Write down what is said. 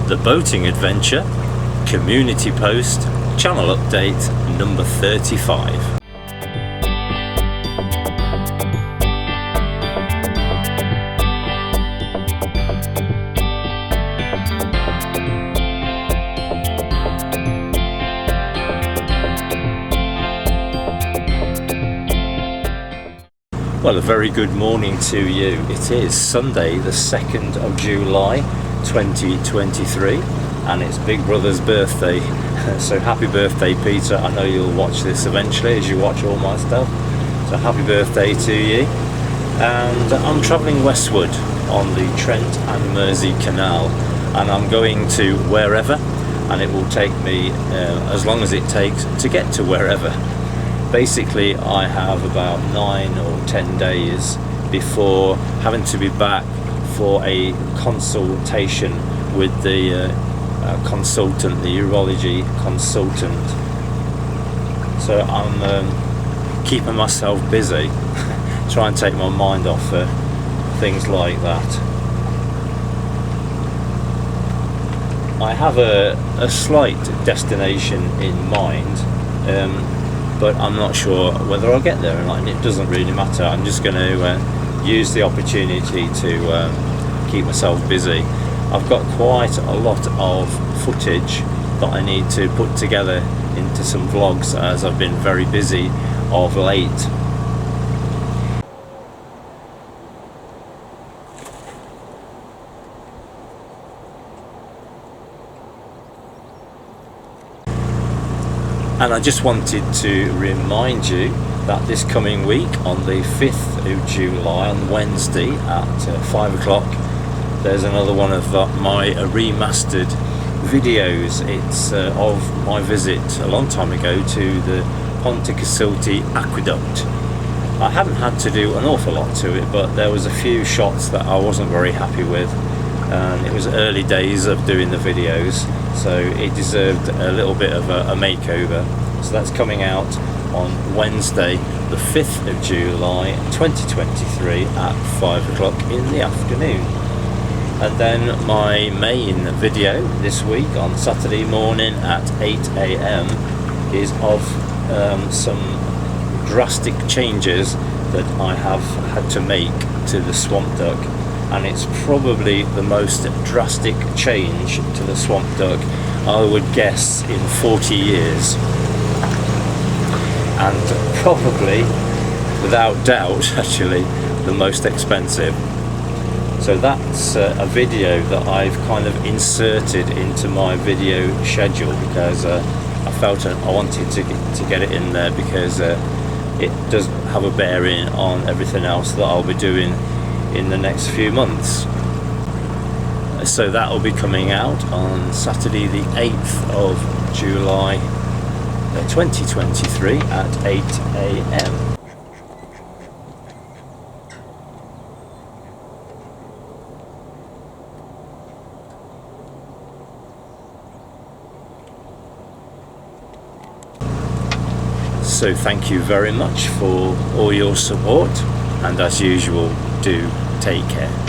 The Boating Adventure, Community Post, Channel Update number 35. Well, a very good morning to you. It is Sunday the 2nd of July 2023 and it's Big Brother's birthday. So happy birthday, Peter. I know you'll watch this eventually as you watch all my stuff. So happy birthday to you. And I'm travelling westward on the Trent and Mersey Canal and I'm going to wherever, and it will take me as long as it takes to get to wherever. Basically, I have about 9 or 10 days before having to be back for a consultation with the consultant, the urology consultant. So I'm keeping myself busy, trying to take my mind off things like that. I have a slight destination in mind, but I'm not sure whether I'll get there or not, and it doesn't really matter. I'm just going to use the opportunity to keep myself busy. I've got quite a lot of footage that I need to put together into some vlogs as I've been very busy of late. And I just wanted to remind you that this coming week on the 5th of July, on Wednesday at 5 o'clock, there's another one of my remastered videos. It's of my visit a long time ago to the Ponticelli Aqueduct. I haven't had to do an awful lot to it, but there was a few shots that I wasn't very happy with, and it was early days of doing the videos, so it deserved a little bit of a makeover. So that's coming out on Wednesday the 5th of July 2023 at 5 o'clock in the afternoon. And then my main video this week on Saturday morning at 8 AM is of some drastic changes that I have had to make to the swamp duck. And it's probably the most drastic change to the swamp duck, I would guess, in 40 years. And probably, without doubt, actually, the most expensive. So that's a video that I've kind of inserted into my video schedule because I felt I wanted to get it in there because it does have a bearing on everything else that I'll be doing in the next few months. So that will be coming out on Saturday the 8th of July 2023 at 8 AM. So thank you very much for all your support, and as usual, do take care.